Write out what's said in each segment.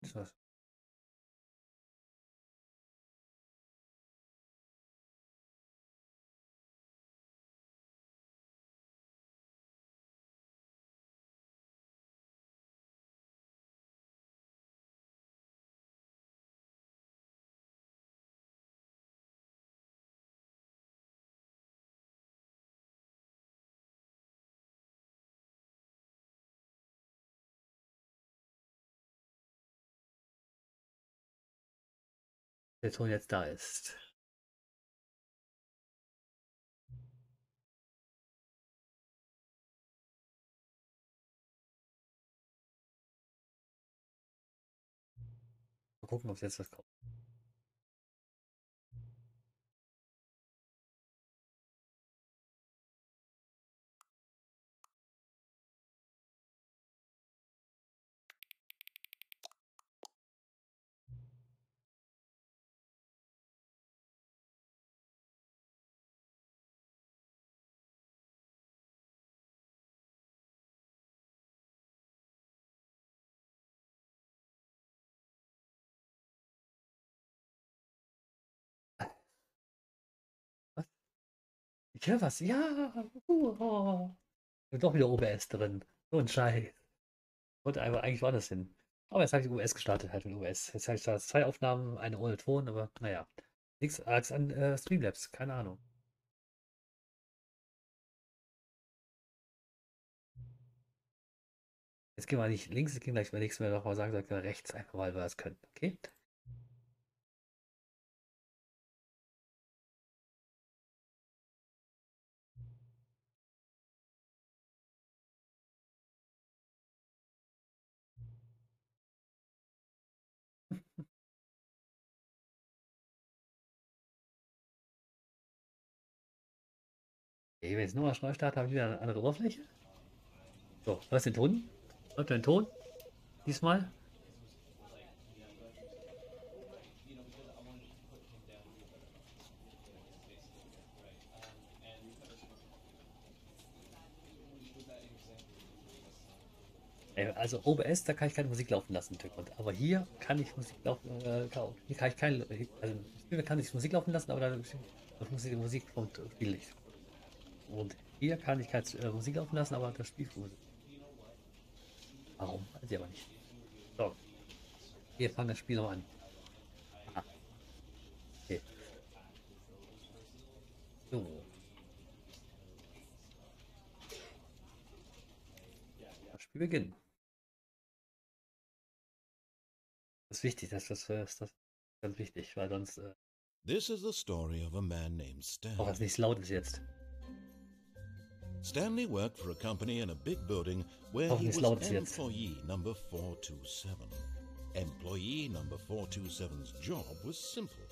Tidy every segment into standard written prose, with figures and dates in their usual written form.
Ist das? Der Ton jetzt da ist. Mal gucken, ob jetzt was kommt. Was? Ich höre was. Ja. Oh. Doch wieder OBS drin. So ein Scheiß. Ich wollte einfach eigentlich woanders hin. Aber jetzt habe ich OBS gestartet, halt mit OBS. Jetzt habe ich da zwei Aufnahmen, eine ohne Ton, aber naja. Nichts args an Streamlabs, keine Ahnung. Jetzt gehen wir nicht links, jetzt gehen wir gleich mal nichts mehr noch mal sagen, sagen wir rechts einfach mal, weil wir es können. Okay? Okay, wenn ich jetzt nochmal neu starte, habe ich wieder eine andere Oberfläche. So, was den Ton? Läuft der Ton? Diesmal? Also OBS, da kann ich keine Musik laufen lassen im Hintergrund. Aber hier kann ich Musik laufen, hier kann ich keine, also hier kann ich Musik laufen lassen, aber dann muss ich die Musik vom Spiel nicht. Und hier kann ich keine Musik laufen lassen, aber das Spiel Musik. Warum? Weiß ich aber nicht. So, wir fangen das Spiel nochmal an. Ah, okay. So, das Spiel beginnt. Das ist wichtig, das ist ganz wichtig, weil sonst This is the story of a man named auch was Stanley. nicht laut ist jetzt. Stanley worked for a company in a big building where Auch he nicht was laut ist jetzt. employee number 427. Employee number 427's job was simple.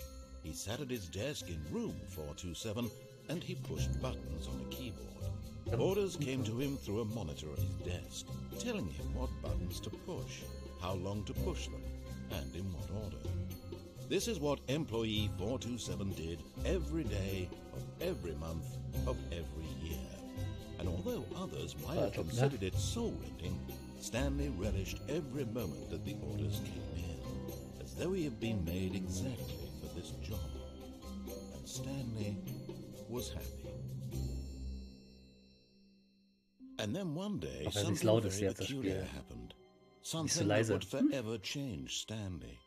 He sat at his desk in room 427 and he pushed buttons on a keyboard. Orders came to him through a monitor at his desk, telling him what buttons to push, how long to push them, and in what order. This is what employee 427 did every day of every month of every year. And although others might have considered it soul-rending, Stanley relished every moment that the orders came in, as though he had been made exactly for this job. And Stanley was happy. And then one day, Auch wenn es nicht something laut ist very jetzt, das peculiar Spiel. happened. Nicht so Something that leise. would forever change Stanley.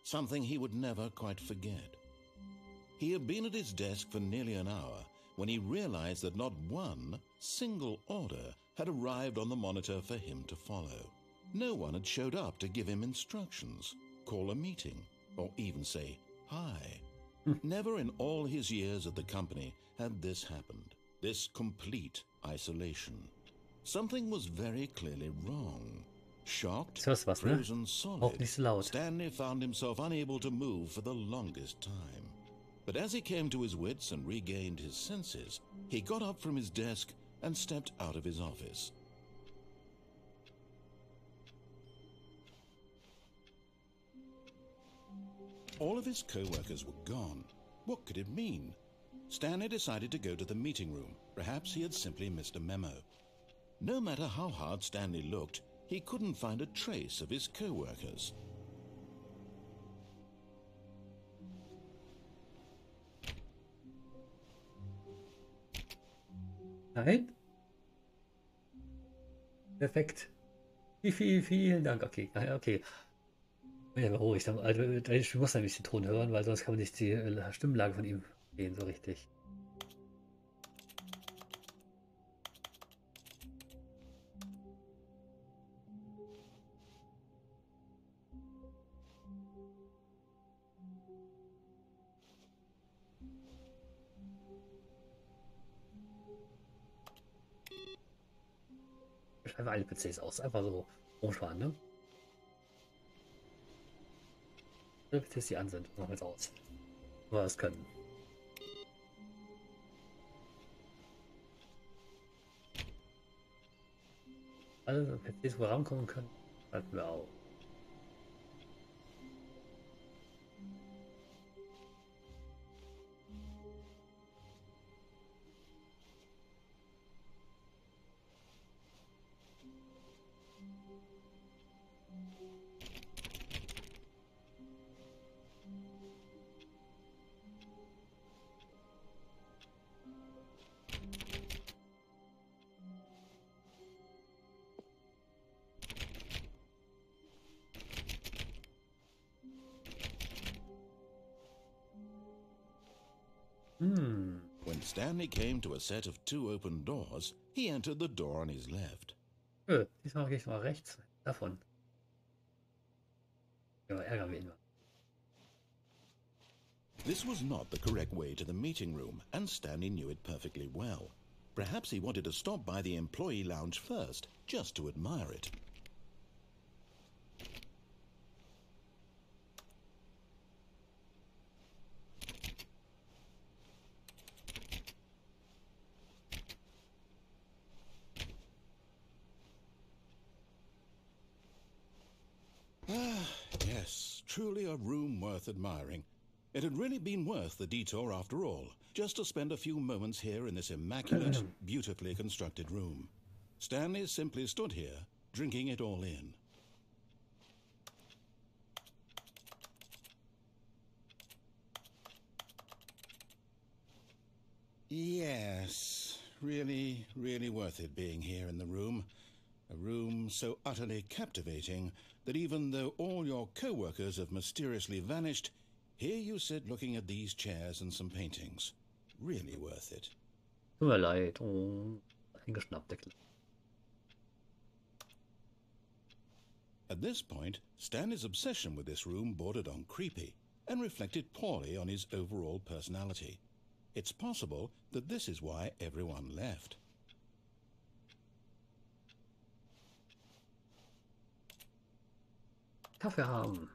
Something he would never quite forget. He had been at his desk for nearly an hour when he realized that not one single order had arrived on the monitor for him to follow. No one had showed up to give him instructions, call a meeting, or even say hi. Never in all his years at the company had this happened, this complete isolation. Something was very clearly wrong. Shocked, Jetzt hörst du was, ne? frozen Auch solid, nicht so laut. Stanley found himself unable to move for the longest time. But as he came to his wits and regained his senses, he got up from his desk and stepped out of his office. All of his co-workers were gone. What could it mean? Stanley decided to go to the meeting room. Perhaps he had simply missed a memo. No matter how hard Stanley looked, he couldn't find a trace of his co-workers. Nein? Perfekt. Vielen Dank. Okay, okay. Bin ja beruhigt. Also, ich muss ein bisschen Ton hören, weil sonst kann man nicht die Stimmlage von ihm sehen, so richtig. Ich schalte alle PCs aus. Einfach so rumfahren, ne? Alle PCs, die an sind, machen wir jetzt aus. Aber das können. Alle PCs, wo wir rankommen können, schalten wir auf. Hm. When Stanley came to a set of 2 open doors, he entered the door on his left. Diesmal gehe ich mal rechts davon. Ja, ärgern wir ihn mal. This was not the correct way to the meeting room, and Stanley knew it perfectly well. Perhaps he wanted to stop by the employee lounge first, just to admire it. Ah, yes, truly a room worth admiring. It had really been worth the detour after all, just to spend a few moments here in this immaculate, beautifully constructed room. Stanley simply stood here, drinking it all in. Yes, really, really worth it being here in the room. A room so utterly captivating that even though all your co-workers have mysteriously vanished, here you sit looking at these chairs and some paintings. Really worth it. Tut mir leid. Oh, eingeschnappt, der Kleine. At this point, Stanley's obsession with this room bordered on creepy and reflected poorly on his overall personality. It's possible that this is why everyone left. Kaffee haben.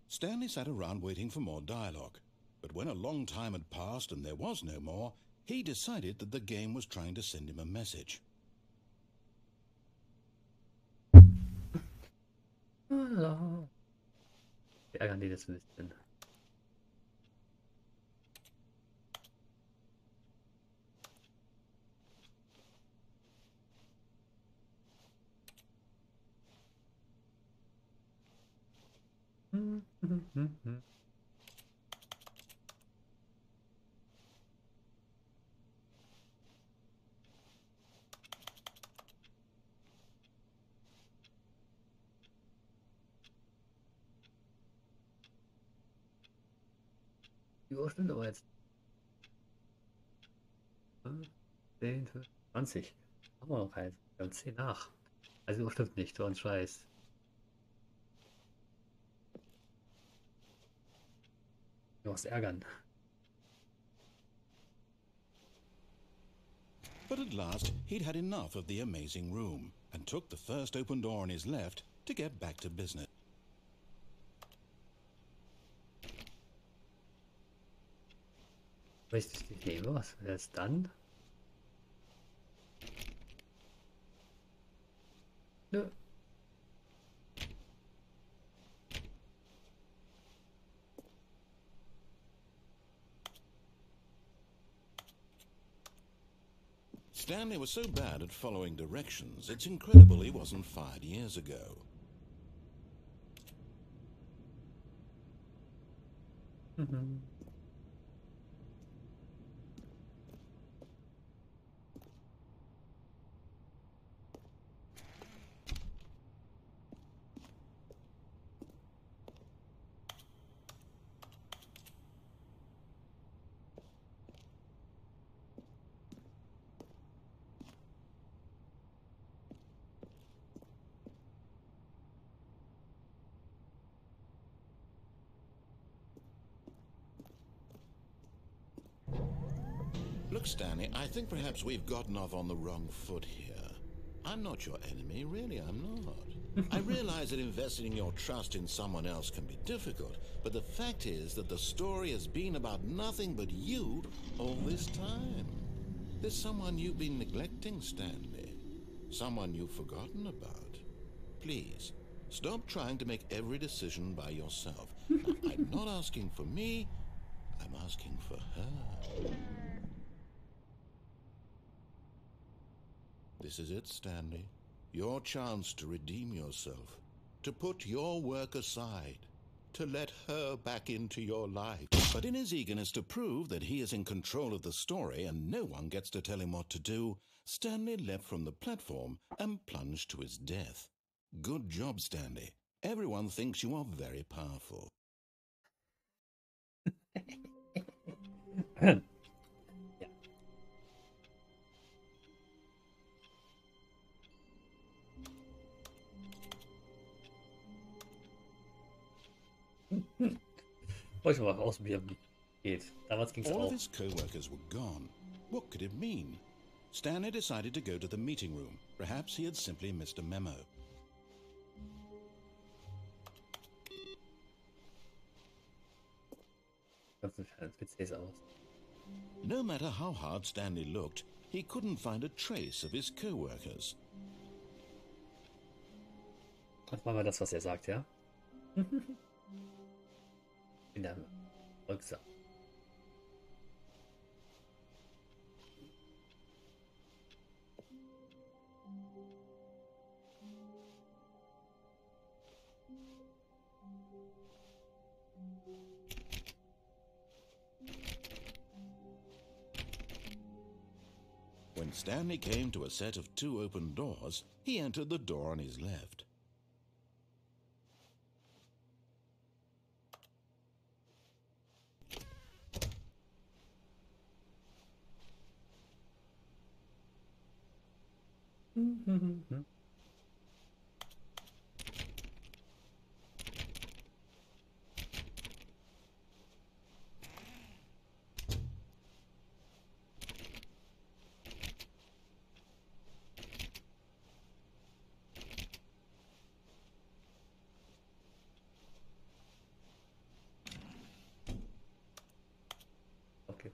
Stanley sat around waiting for more dialogue, but when a long time had passed and there was no more, he decided that the game was trying to send him a message. Hallo. Wir ärgern die jetzt ein bisschen. Die Uhr stimmt aber jetzt. 10, 20. Haben wir noch eins. Wir haben 10 nach. Also die Uhr stimmt nicht, so ein Scheiß. Du musst ärgern. But at last, he'd had enough of the amazing room and took the first open door on his left to get back to business. Wenn ich das nicht nehme, was wäre es dann? Nö. Stanley was so bad at following directions, it's incredible he wasn't fired years ago. Look, Stanley, I think perhaps we've gotten off on the wrong foot here. I'm not your enemy, really, I'm not. I realize that investing your trust in someone else can be difficult, but the fact is that the story has been about nothing but you all this time. There's someone you've been neglecting, Stanley. Someone you've forgotten about. Please, stop trying to make every decision by yourself. I'm not asking for me, I'm asking for her. This is it, Stanley. Your chance to redeem yourself, to put your work aside, to let her back into your life. But in his eagerness to prove that he is in control of the story and no one gets to tell him what to do, Stanley leapt from the platform and plunged to his death. Good job, Stanley. Everyone thinks you are very powerful. Ja. Wollte ich mal ausprobieren, wie geht. Damals ging es All auch. of his co-workers were gone. What could it mean? Stanley decided to go to the meeting room. Perhaps he had simply missed a memo. Ganz PCs aus. No matter how hard Stanley looked, he couldn't find a trace of his co-workers. Jetzt machen wir das, was er sagt, ja? In der Volkssache. When Stanley came to a set of 2 open doors, he entered the door on his left. Okay.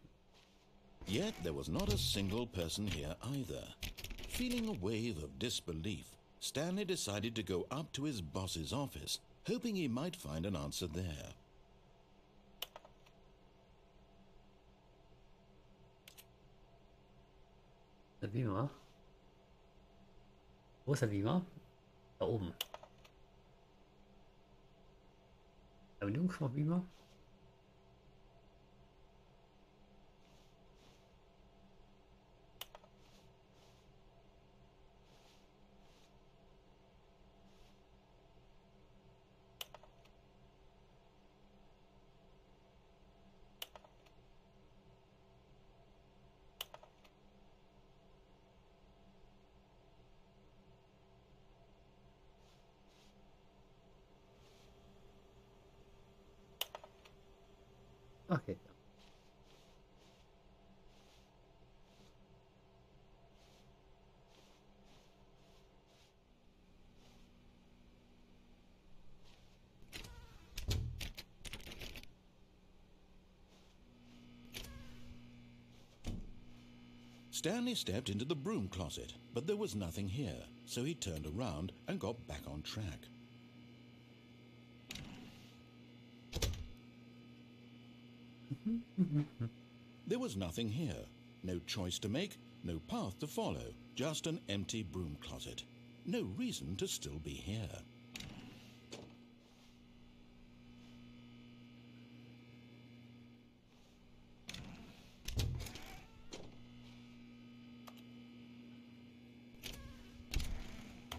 Yet there was not a single person here either. Feeling a wave of disbelief, Stanley decided to go up to his boss's office, hoping he might find an answer there. Der Beamer. Wo ist der Beamer? Da oben. Verbindung vom Beamer? Okay. Stanley stepped into the broom closet, but there was nothing here, so he turned around and got back on track. There was nothing here. No choice to make, no path to follow, just an empty broom closet. No reason to still be here.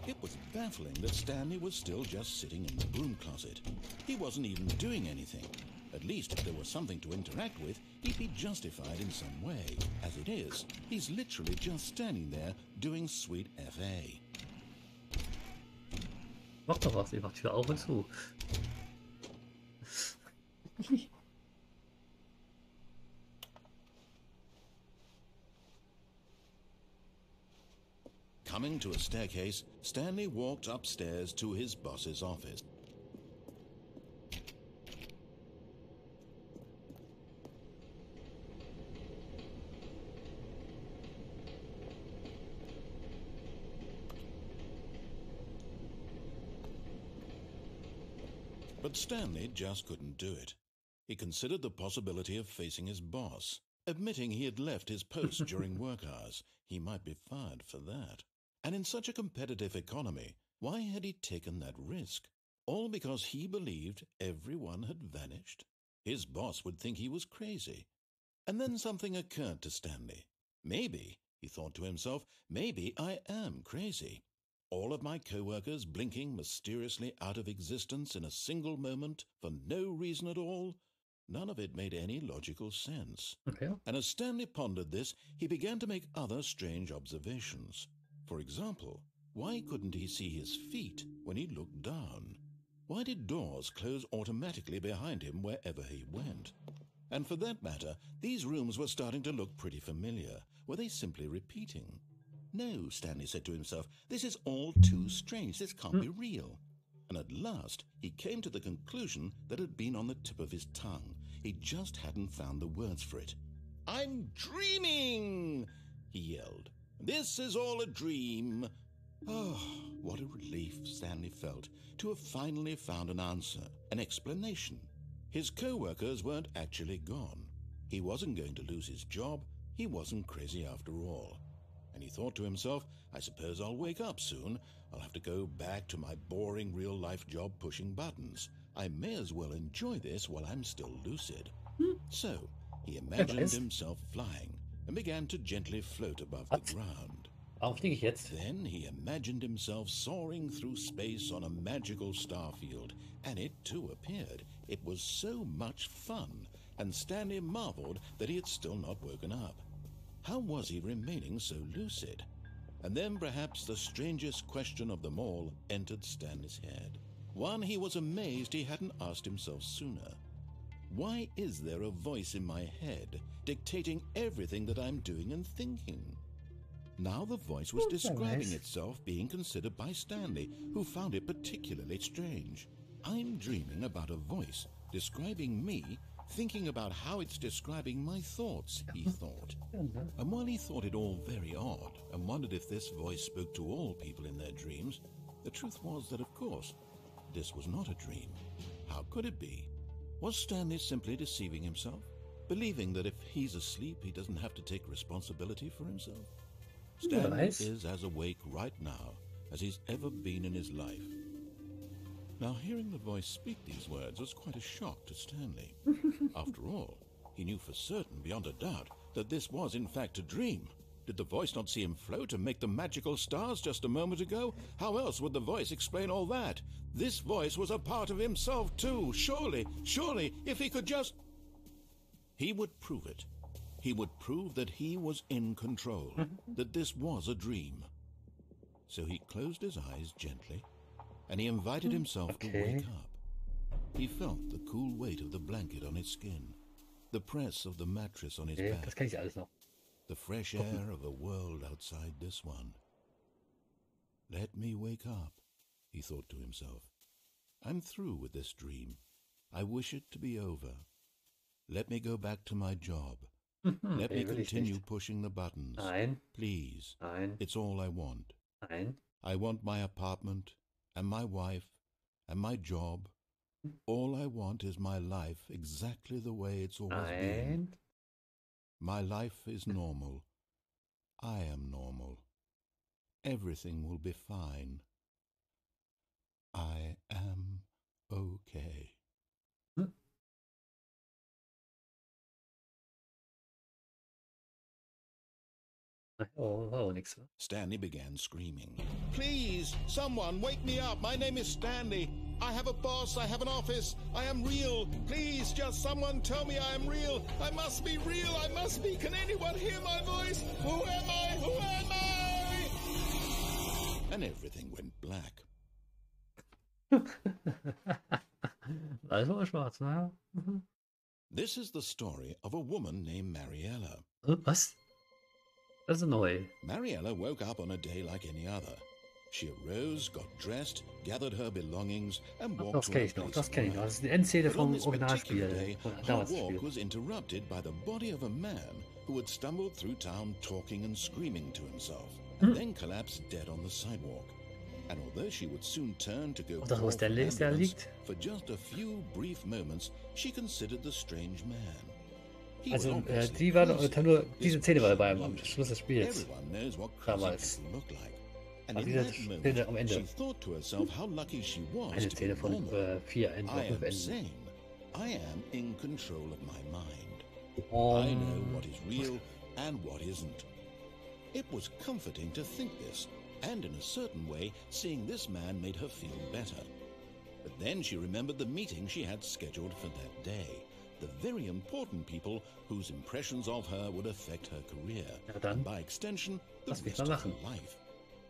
It was baffling that Stanley was still just sitting in the broom closet. He wasn't even doing anything. At least if there was something to interact with, he'd be justified in some way. As it is, he's literally just standing there doing sweet FA. Mach doch was, ich mach Tür auf und zu. Coming to a staircase, Stanley walked upstairs to his boss's office. But Stanley just couldn't do it. He considered the possibility of facing his boss. Admitting he had left his post during work hours, he might be fired for that. And in such a competitive economy, why had he taken that risk? All because he believed everyone had vanished? His boss would think he was crazy. And then something occurred to Stanley. Maybe, he thought to himself, maybe I am crazy. All of my co-workers blinking mysteriously out of existence in a single moment for no reason at all? None of it made any logical sense. Okay. And as Stanley pondered this, he began to make other strange observations. For example, why couldn't he see his feet when he looked down? Why did doors close automatically behind him wherever he went? And for that matter, these rooms were starting to look pretty familiar. Were they simply repeating? No, Stanley said to himself, this is all too strange. This can't be real. And at last, he came to the conclusion that had been on the tip of his tongue. He just hadn't found the words for it. "I'm dreaming!" he yelled. "This is all a dream." Oh, what a relief Stanley felt to have finally found an answer, an explanation. His co-workers weren't actually gone. He wasn't going to lose his job. He wasn't crazy after all. And he thought to himself, I suppose I'll wake up soon. I'll have to go back to my boring real-life job pushing buttons. I may as well enjoy this while I'm still lucid. So he imagined himself flying and began to gently float above the ground. Warum fliege ich jetzt? Then he imagined himself soaring through space on a magical starfield, and it too appeared. It was so much fun, and Stanley marveled that he had still not woken up. How was he remaining so lucid? And then perhaps the strangest question of them all entered Stanley's head. One he was amazed he hadn't asked himself sooner. Why is there a voice in my head dictating everything that I'm doing and thinking? Now the voice was describing itself being considered by Stanley, who found it particularly strange. I'm dreaming about a voice describing me, thinking about how it's describing my thoughts, he thought. And while he thought it all very odd and wondered if this voice spoke to all people in their dreams, the truth was that, of course, this was not a dream. How could it be? Was Stanley simply deceiving himself, believing that if he's asleep, he doesn't have to take responsibility for himself? Stanley is as awake right now as he's ever been in his life. Now, hearing the voice speak these words was quite a shock to Stanley. After all, he knew for certain, beyond a doubt, that this was in fact a dream. Did the voice not see him float and make the magical stars just a moment ago? How else would the voice explain all that? This voice was a part of himself too. Surely, if he could just... He would prove it. He would prove that he was in control, that this was a dream. So he closed his eyes gently, and he invited himself to wake up. He felt the cool weight of the blanket on his skin, the press of the mattress on his back, Das kann ich alles noch. the fresh air of a world outside this one. Let me wake up, he thought to himself. I'm through with this dream. I wish it to be over. Let me go back to my job. Let me continue pushing the buttons. Nein. Please. Nein. It's all I want. Nein. I want my apartment and my wife and my job. All I want is my life exactly the way it's always been. My life is normal. I am normal. Everything will be fine. I am okay. Oh, nix. Stanley began screaming. Please, someone, wake me up. My name is Stanley. I have a boss. I have an office. I am real. Please, just someone tell me I am real. I must be real. I must be. Can anyone hear my voice? Who am I? Who am I? And everything went black. Alles war schwarz, ne? This is the story of a woman named Mariella. Was? Das ist neu. Mariella woke up on a day like any other. She arose, got dressed, gathered her belongings, and Ach, walked das to kenne her ich noch, place das of kenne ich noch. work. Das ist die Endszene But on vom this particular Originalspiel, day, von her damals walk gespielt. was interrupted by the body of a man who had stumbled through town talking and screaming to himself, and then collapsed dead on the sidewalk. And although she would soon turn to go Ob das call was for der an ist, der ambulance, liegt? for just a few brief moments, she considered the strange man. He was Also, obviously die war crazy. nur, This diese Szene war she dabei am knew. Schluss des Spiels. Everyone knows what crazy Damals. people look like. And Also in diese that Szene am moment, Ende. she thought to herself how lucky she was Eine to be Szene von normal. 4 Enden, I 5 am Enden. sane. I am in control of my mind. I Um, know what is real and what isn't. It was comforting to think this, and in a certain way, seeing this man made her feel better. But then she remembered the meeting she had scheduled for that day. The very important people whose impressions of her would affect her career, Ja, dann. and by extension, the Lass mich rest mal of her machen. life.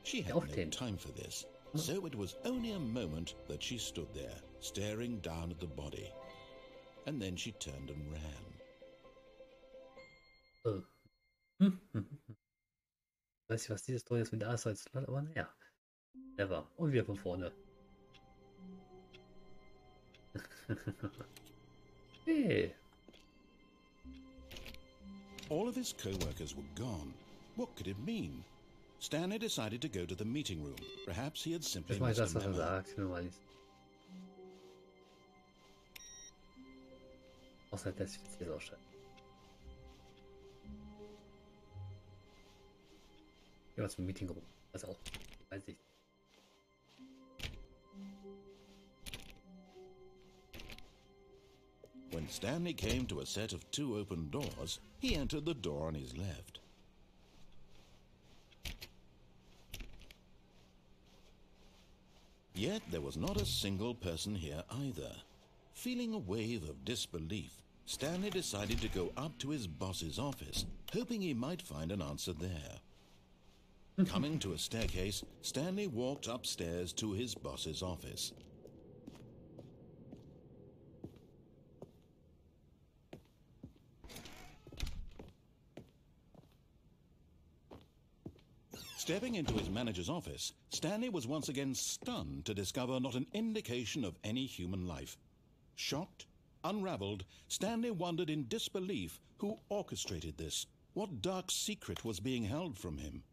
She had Auf no den. time for this, so it was only a moment that she stood there, staring down at the body. And then she turned and ran. Weiß ich, was diese Story jetzt mit der Asphalt zu tun hat, aber naja. Never. Und wieder von vorne. Hey. All of his co-workers were gone. What could it mean? Stanley decided to go to the meeting room. Perhaps he had simply Jetzt mache ich missed das, a was er memo. sagt. Ich will mal nicht. Außer das ist jetzt auch schon. Ja, zum Meeting rum. Das auch. Weiß ich. When Stanley came to a set of 2 open doors, he entered the door on his left. Yet there was not a single person here either. Feeling a wave of disbelief, Stanley decided to go up to his boss's office, hoping he might find an answer there. Coming to a staircase, Stanley walked upstairs to his boss's office. Stepping into his manager's office, Stanley was once again stunned to discover not an indication of any human life. Shocked, unraveled, Stanley wondered in disbelief who orchestrated this. What dark secret was being held from him?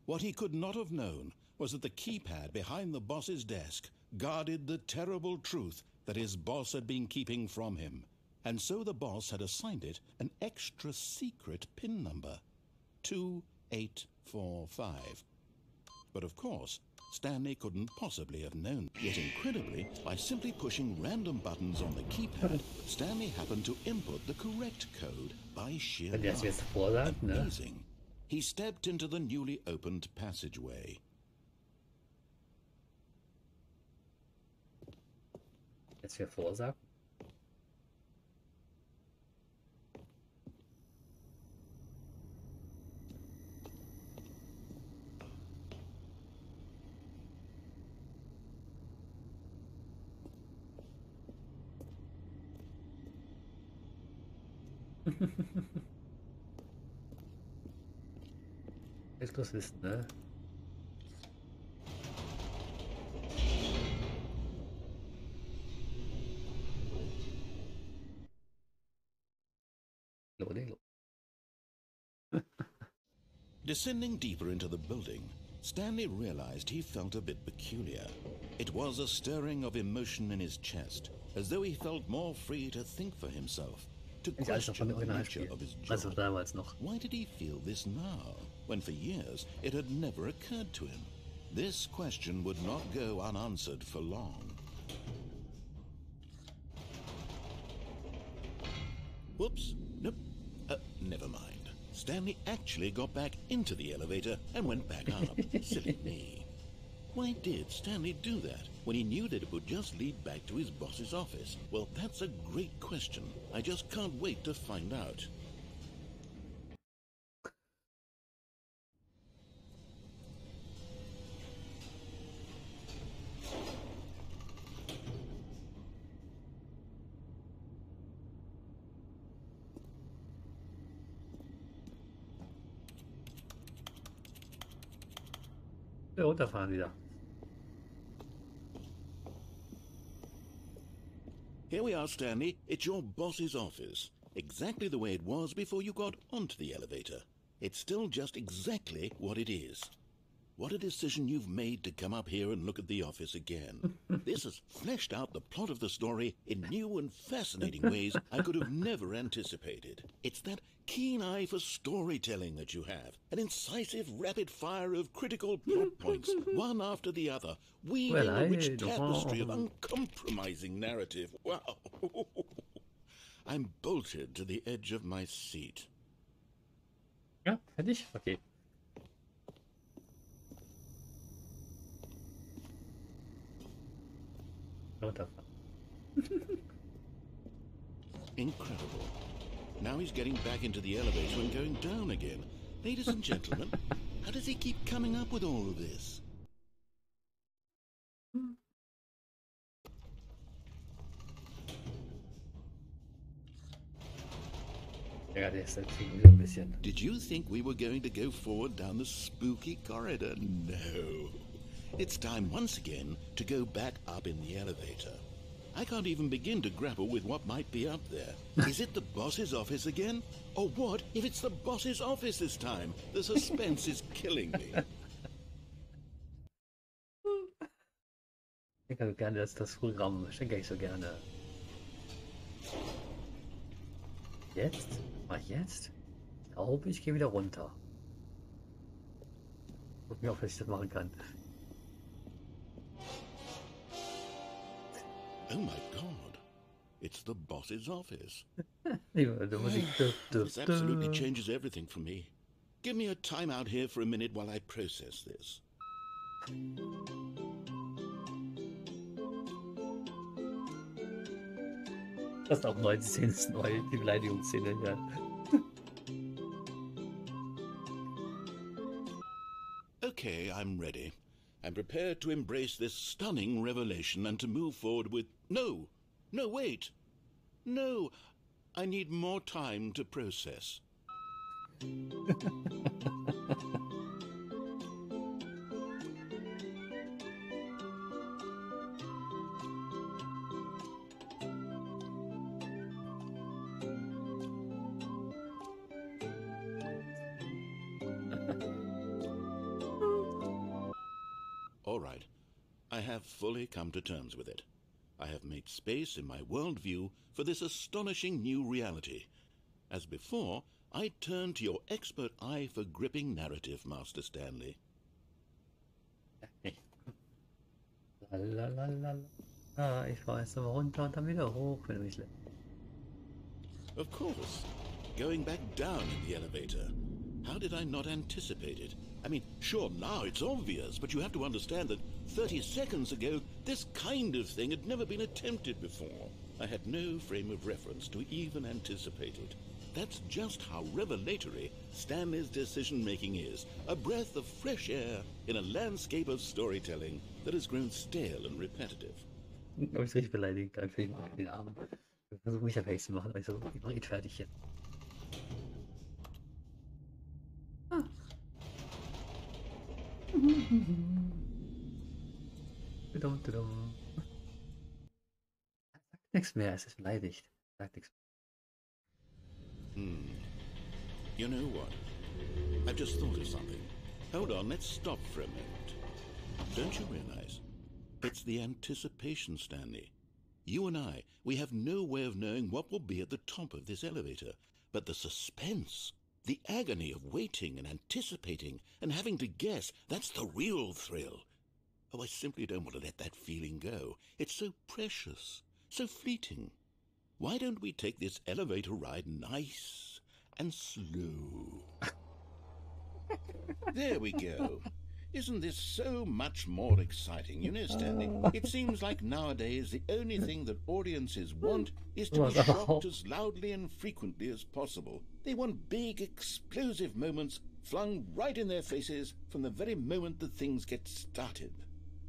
What he could not have known was that the keypad behind the boss's desk guarded the terrible truth that his boss had been keeping from him. And so the boss had assigned it an extra secret PIN number. 2845. But of course, Stanley couldn't possibly have known. Yet incredibly, by simply pushing random buttons on the keypad, Stanley happened to input the correct code by sheer Wenn der es luck. jetzt vorsagt, ne? Amazing. He stepped into the newly opened passageway. Jetzt wer vorsagt. Jetzt bloß wissen, ne? Loading. Descending deeper into the building, Stanley realized he felt a bit peculiar. It was a stirring of emotion in his chest, as though he felt more free to think for himself, to Ich alles noch von question dem the nature Originalspiel. of his Also job. damals noch. Why did he feel this now, when for years it had never occurred to him? This question would not go unanswered for long. Whoops, nope, never mind. Stanley actually got back into the elevator and went back up. Silly me. Why did Stanley do that when he knew that it would just lead back to his boss's office? Well, that's a great question. I just can't wait to find out. Ja, runterfahren wieder. Here we are, Stanley. It's your boss's office. Exactly the way it was before you got onto the elevator. It's still just exactly what it is. What a decision you've made to come up here and look at the office again. This has fleshed out the plot of the story in new and fascinating ways I could have never anticipated. It's that keen eye for storytelling that you have, an incisive rapid fire of critical plot points, one after the other, weaving a rich tapestry of uncompromising narrative. Wow! I'm bolted to the edge of my seat. Ja, hätte ich? Okay. Runterfahren. Incredible. Now he's getting back into the elevator and going down again. Ladies and gentlemen, how does he keep coming up with all of this? Ja, der ist natürlich wieder ein bisschen. Did you think we were going to go forward down the spooky corridor? No. It's time once again to go back up in the elevator. I can't even begin to grapple with what might be up there. Is it the boss's office again? Or what if it's the boss's office this time? The suspense is killing me. Ich denke gerne, dass das Programm. Ich denke ich so gerne. Jetzt? Mach ich jetzt? Ich glaube, ich gehe wieder runter. Guck mir auf, dass ich das machen kann. Oh my god. It's the boss's office. Die Musik. This absolutely changes everything for me. Give me a time out here for a minute while I process this. Das ist auch 19. neu, die Beleidigungsszene, ja. Okay, I'm ready. I'm prepared to embrace this stunning revelation and to move forward with... No! No, wait! No! I need more time to process. All right. I have fully come to terms with it. I have made space in my worldview for this astonishing new reality. As before, I turn to your expert eye for gripping narrative, Master Stanley. Ah, ich fahr erst mal runter und dann wieder hoch, wenn du mich lässt. Of course. Going back down in the elevator. How did I not anticipate it? I mean, sure, now it's obvious, but you have to understand that 30 seconds ago, this kind of thing had never been attempted before. I had no frame of reference to even anticipate it. That's just how revelatory Stanley's decision-making is. A breath of fresh air in a landscape of storytelling that has grown stale and repetitive. Ob ich es richtig beleidigen kann, für den Arm. Versuche mich ja zu machen, also ich mache ihn fertig jetzt. Sagt nichts mehr, es ist beleidigt. Sagt nichts mehr. You know what? I've just thought of something. Hold on, let's stop for a moment. Don't you realize? It's the anticipation, Stanley. You and I, we have no way of knowing what will be at the top of this elevator. But the suspense, the agony of waiting and anticipating and having to guess, that's the real thrill. Oh, I simply don't want to let that feeling go. It's so precious, so fleeting. Why don't we take this elevator ride nice and slow? There we go. Isn't this so much more exciting? You know, Stanley, it seems like nowadays the only thing that audiences want is to be shocked as loudly and frequently as possible. They want big, explosive moments flung right in their faces from the very moment that things get started.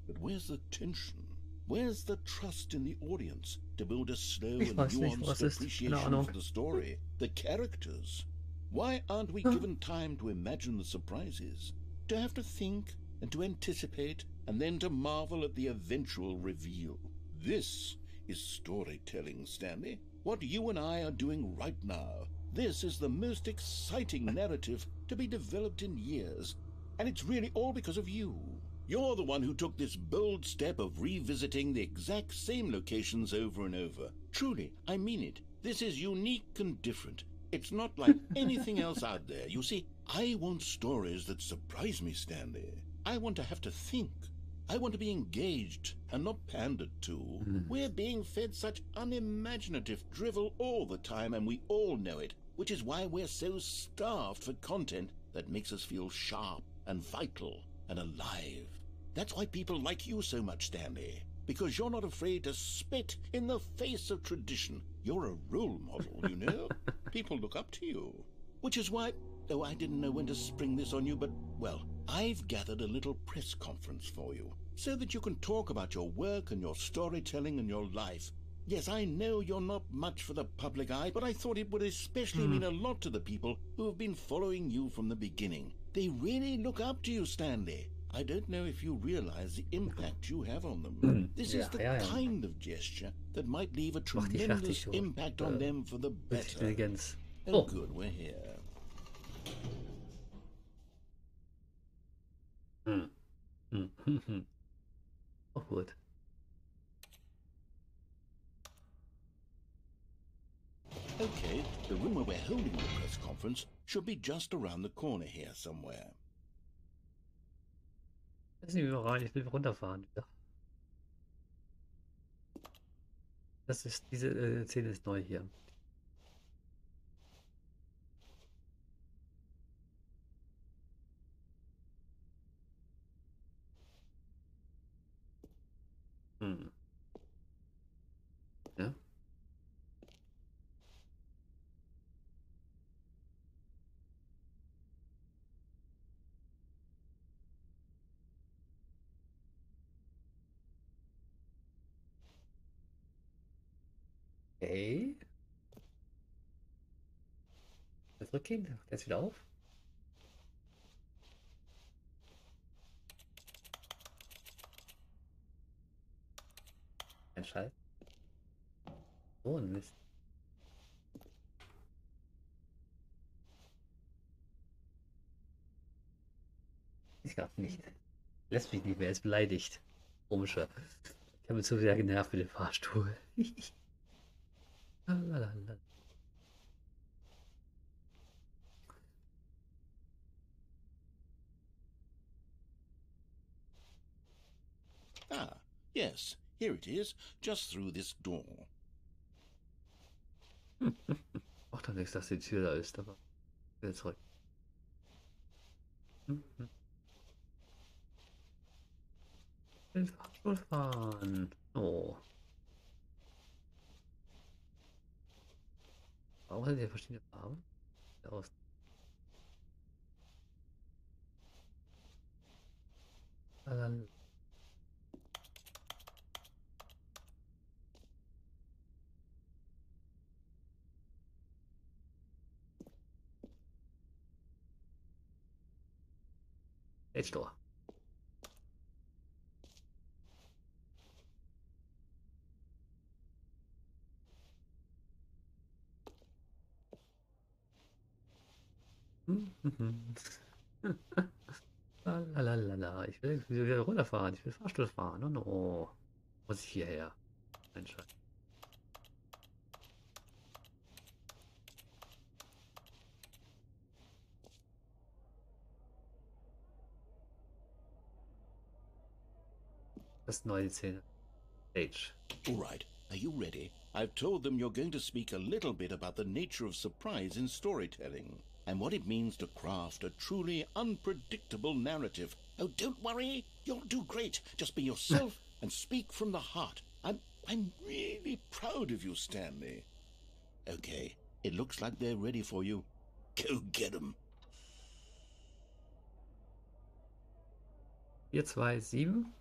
But where's the tension? Where's the trust in the audience to build a slow and nuanced appreciation for the story, the characters? Why aren't we given time to imagine the surprises? To have to think, and to anticipate, and then to marvel at the eventual reveal. This is storytelling, Stanley. What you and I are doing right now. This is the most exciting narrative to be developed in years, and it's really all because of you. You're the one who took this bold step of revisiting the exact same locations over and over. Truly, I mean it. This is unique and different. It's not like anything else out there. You see, I want stories that surprise me, Stanley. I want to have to think. I want to be engaged and not pandered to. We're being fed such unimaginative drivel all the time, and we all know it, which is why we're so starved for content that makes us feel sharp and vital and alive. That's why people like you so much, Stanley, because you're not afraid to spit in the face of tradition. You're a role model, you know? People look up to you. Which is why, though I didn't know when to spring this on you, but, well, I've gathered a little press conference for you, so that you can talk about your work and your storytelling and your life. Yes, I know you're not much for the public eye, but I thought it would especially mean a lot to the people who have been following you from the beginning. They really look up to you, Stanley. I don't know if you realize the impact you have on them. This is the kind of gesture that might leave a tremendous impact on them for the better. Oh, good, we're here. Oh, gut. Okay, the room where we're holding the press conference should be just around the corner here somewhere. Lass mich mal rein, ich will runterfahren. Das ist, diese Szene ist neu hier. Ja. Okay. Zurückgehen, der ist wieder auf. Ein Schall. Oh, ein Mist. Ich glaube nicht. Lässt mich nicht mehr, er ist beleidigt. Komischer. Ich habe mich zu sehr genervt mit dem Fahrstuhl. Ah, yes, here it is, just through this door. Macht doch nichts, dass die Tür da ist, aber wieder zurück. Ich will Fahrstuhl fahren. Oh. Warum sind hier verschiedene Farben? Aus. Dann. Stage Door. Lalalala. Ich will wieder runterfahren. Ich will Fahrstuhl fahren. Oh no. Muss ich hierher? Ein Scheiß. Das ist neue Szene. Stage. All right, are you ready? I've told them you're going to speak a little bit about the nature of surprise in storytelling and what it means to craft a truly unpredictable narrative. Oh, don't worry. You'll do great. Just be yourself and speak from the heart. I'm really proud of you, Stanley. Okay, it looks like they're ready for you. Go get them. 427.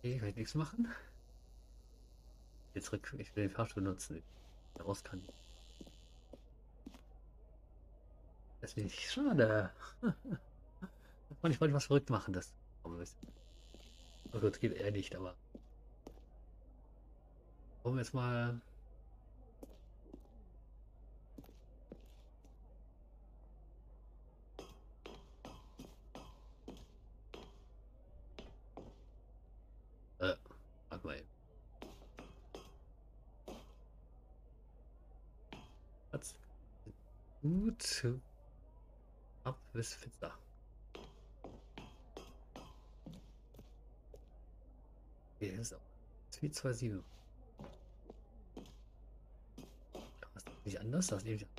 Okay, kann ich nichts machen? Jetzt zurück. Ich will den Fahrstuhl nutzen. Raus kann ich. Das ist nicht schade. Und ich wollte was verrückt machen, das. Oh gut, geht eher nicht, aber. Wollen wir jetzt mal. Warte mal eben. Was? Gut. Ab bis Pizza. Okay, das ist auch 427. Das ist nicht anders, das nehme ich an.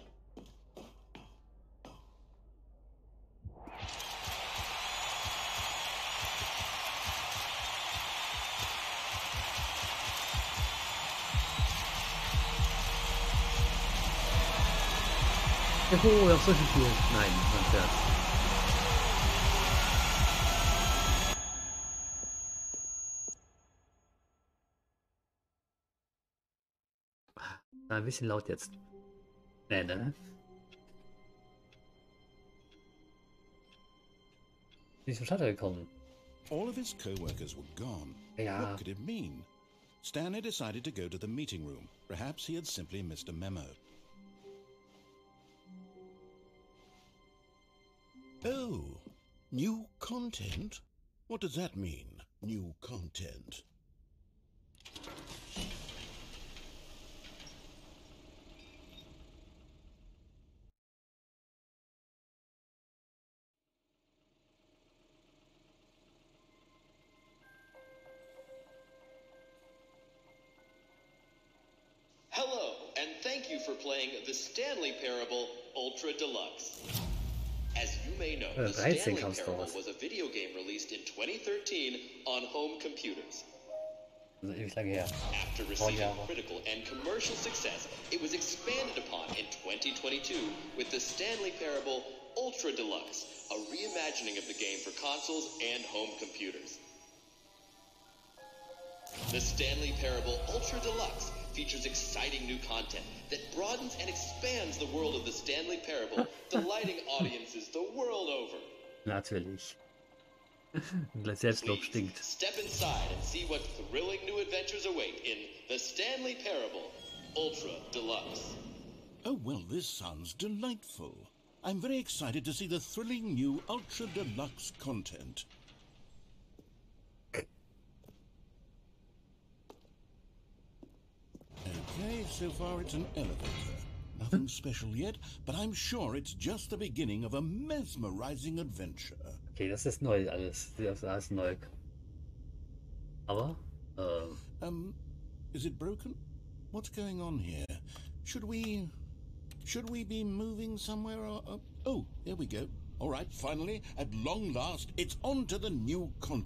Juhu, ich hab so viel. Nein, mein Scherz. Ein bisschen laut jetzt. Nee, ne? Wie ist zum Shutter gekommen? All of his co-workers were gone. Ja. What could it mean? Stanley decided to go to the meeting room. Perhaps he had simply missed a memo. Oh, new content? What does that mean, new content? Hello, and thank you for playing the Stanley Parable Ultra Deluxe. As you may know, the Stanley Parable was a video game released in 2013 on home computers. Also ewig lange her. After receiving critical and commercial success, it was expanded upon in 2022 with the Stanley Parable Ultra Deluxe, a reimagining of the game for consoles and home computers. The Stanley Parable Ultra Deluxe features exciting new content that broadens and expands the world of the Stanley Parable, delighting audiences the world over. Natürlich. Selbstlob stinkt. Step inside and see what thrilling new adventures await in the Stanley Parable Ultra Deluxe. Oh, well, this sounds delightful. I'm very excited to see the thrilling new Ultra Deluxe content. Okay, so far it's an elevator. Nothing special yet, but I'm sure it's just the beginning of a mesmerizing adventure. Okay, das ist neu alles. Das ist alles neu. Aber, Is it broken? What's going on here? Should we be moving somewhere or... Oh, there we go. All right, finally, at long last, it's on to the new content.